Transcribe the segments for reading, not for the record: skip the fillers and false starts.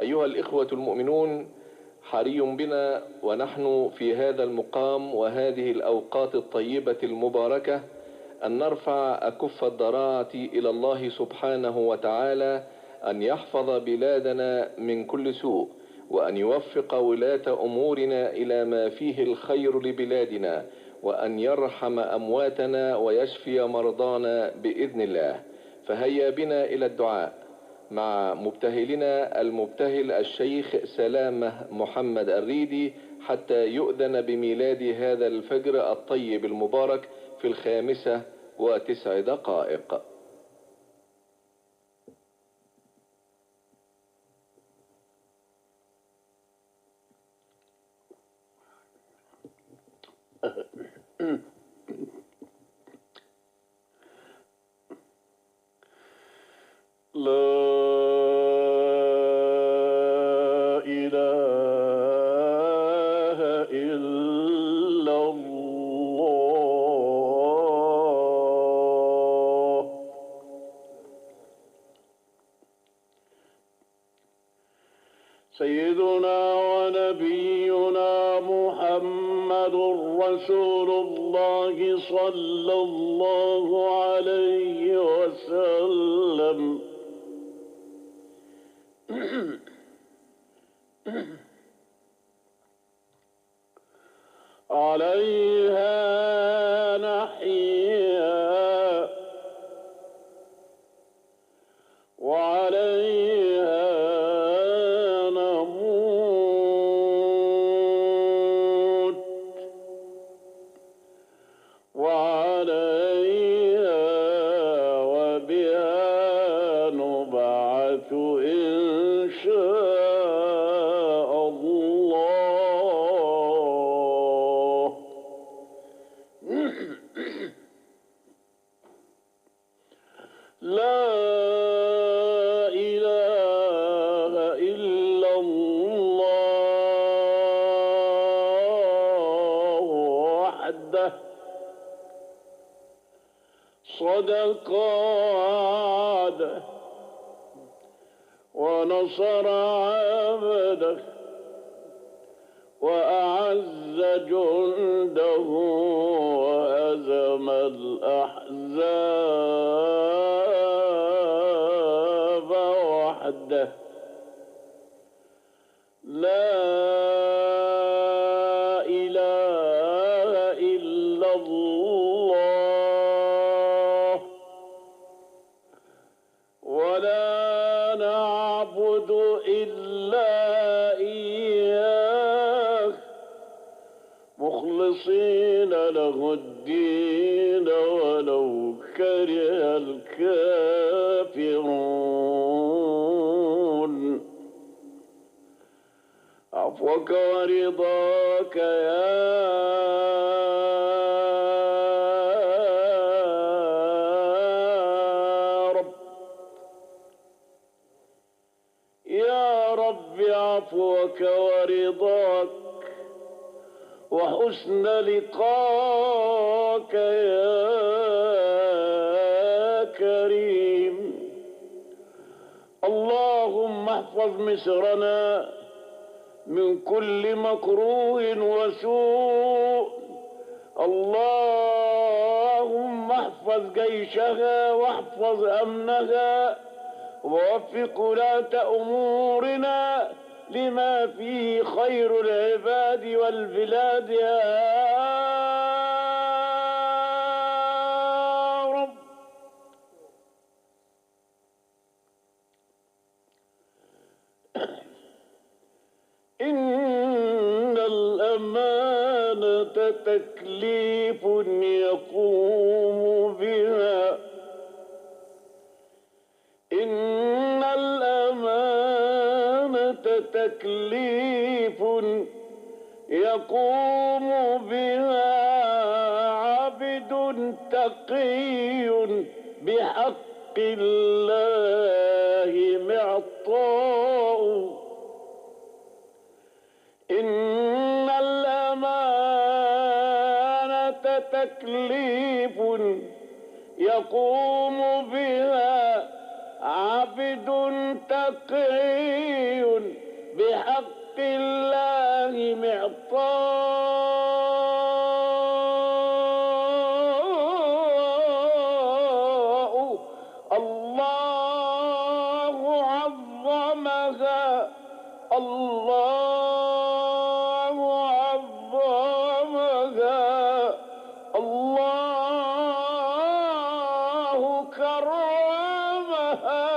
أيها الإخوة المؤمنون، حري بنا ونحن في هذا المقام وهذه الأوقات الطيبة المباركة أن نرفع أكف الضراعة إلى الله سبحانه وتعالى أن يحفظ بلادنا من كل سوء، وأن يوفق ولاة أمورنا إلى ما فيه الخير لبلادنا، وأن يرحم أمواتنا ويشفي مرضانا بإذن الله. فهيا بنا إلى الدعاء مع مبتهلنا المبتهل الشيخ سلامة محمد الريدي حتى يؤذن بميلاد هذا الفجر الطيب المبارك في 5:09. لا إله إلا الله. سيدنا ونبينا محمد رسول الله صلى الله عليه وسلم عليها نحيا وعليها نموت وعليها وبها نبعث إن شاء الله. لا إله إلا الله وحده صدق وعده ونصر عبده وأعز جنده وهزم الأحزاب وحده. لا إله إلا الله ولا نعبد إلا إياه مخلصين له الدين ولو كره الكافرون. عفوك ورضاك يا رب، يا رب عفوك ورضاك وحسن لقاك يا كريم. اللهم احفظ مصرنا من كل مكروه وسوء. اللهم احفظ جيشها واحفظ أمنها ووفق ولاة أمورنا لما فيه خير العباد والبلاد يا رب. إن الأمانة تكليف يقوم بها، إن الأمانة تكليف يقوم بها عبد تقي بحق الله معطاء. إن الأمانة تكليف يقوم بها عبد عبد تقي بحق الله معطاء. الله عظمها، الله عظمها، الله كرمها،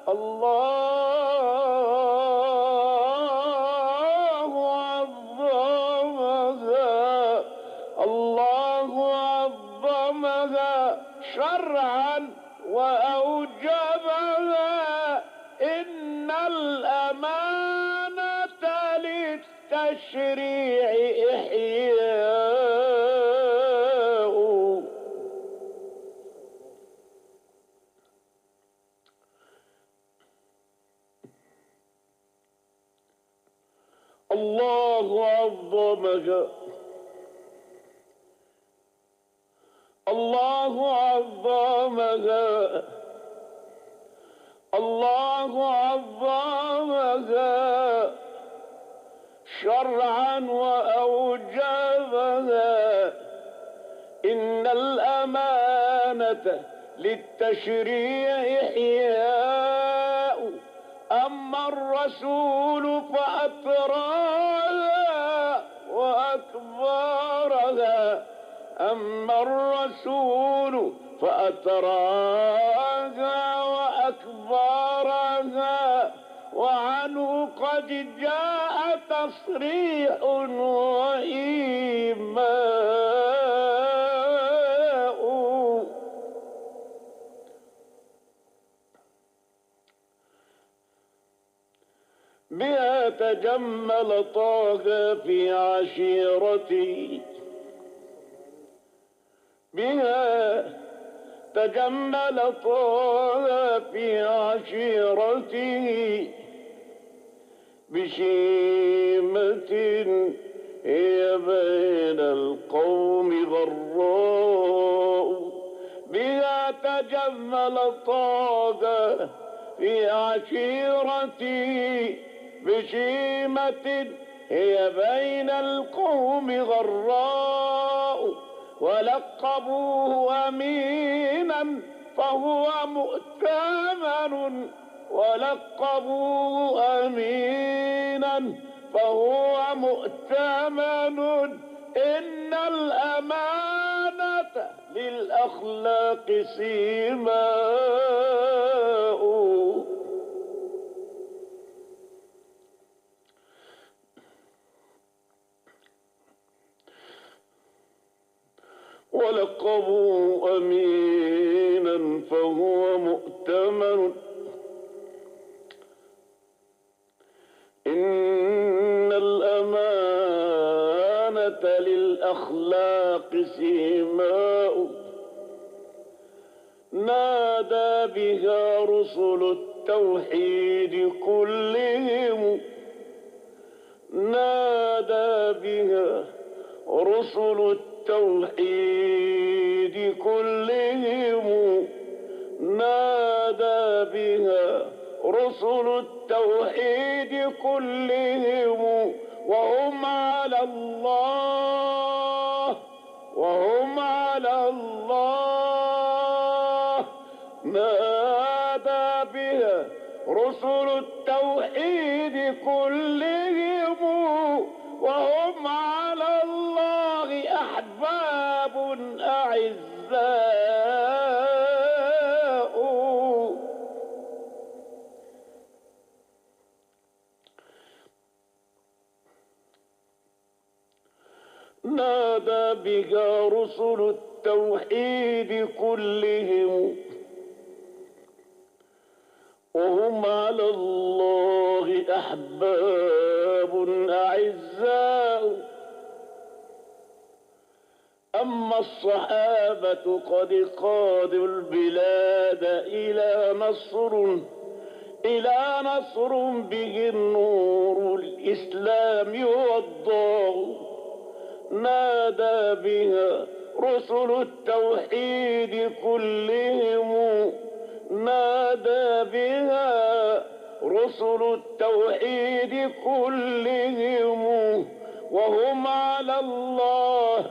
الله عظمها، الله عظمها شرعا وأوجبها. إن الأمانة للتشريع إحياء. الله عظمها، الله عظمها، الله عظمها شرعا وأوجبها. إن الأمانة للتشريع إحياء. أما الرسول فأطراها وأكبرها، أما الرسول فأطراها وأكبرها. وعنه قد جاء تصريح وإيماء. بها تجمل طه في عشيرته، بها تجمل طه في عشيرته بشيمة هي بين القوم غراء. بها تجمل طه في عشيرتي بشيمة هي بين القوم غراء. ولقبوه أمينا فهو مؤتمن، ولقبوه أمينا فهو مؤتمن. إن الأمانة للأخلاق سيماء. ولقبوا أمينا فهو مؤتمن. إن الأمانة للأخلاق سيماء. نادى بها رسل التوحيد كلهم، نادى بها رسل التوحيد كلهم، نادى بها رسل التوحيد كلهم. وهم على الله، وهم على الله. نادى بها رسل التوحيد كلهم وهم على الله أحباب أعزاء. نادى بها رسل التوحيد كلهم وهم على الله أحباب أعزاء. أما الصحابة قد قادوا البلاد إلى نصر به النور الإسلام والضوء. نادى بها رسل التوحيد كلهم، نادى بها رسل التوحيد كلهم، وهم على الله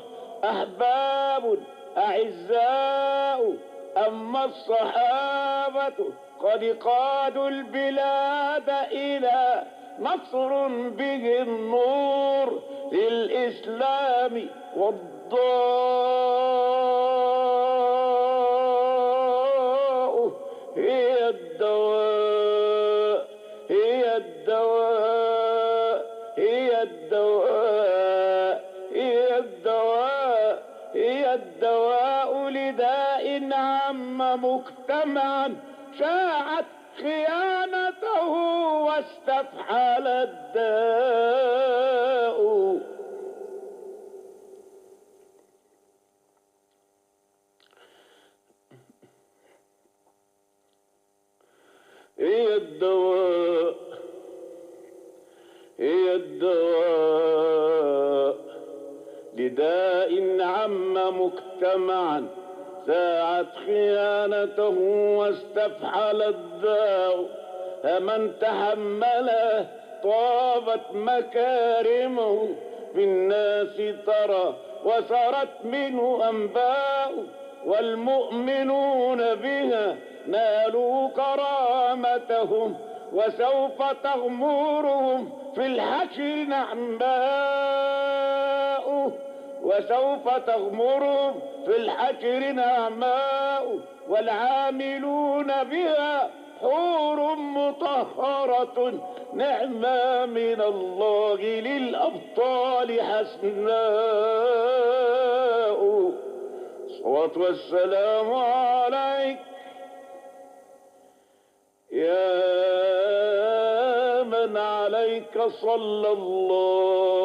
أحباب أعزاء. أما الصحابة قد قادوا البلاد إلى نصر به النور للإسلام والضاء هي الدواء، هي الدواء، هي الدواء، هي الدواء، هي الدواء لداء عم مجتمعا شاعت خيانته واستفحل الداء. هي الدواء، هي الدواء لداء عم مجتمعا ساعت خيانته واستفحل الداء. فمن تحمله طابت مكارمه في الناس ترى وسرت منه أنباء، والمؤمنون بها نالوا كرامتهم وسوف تغمرهم في الحشر نعماء، وسوف تغمرهم في الحشر نعماء. والعاملون بها حور مطهرة نعمة من الله للأبطال حسناء. الصلاة والسلام عليك يا من عليك صلى الله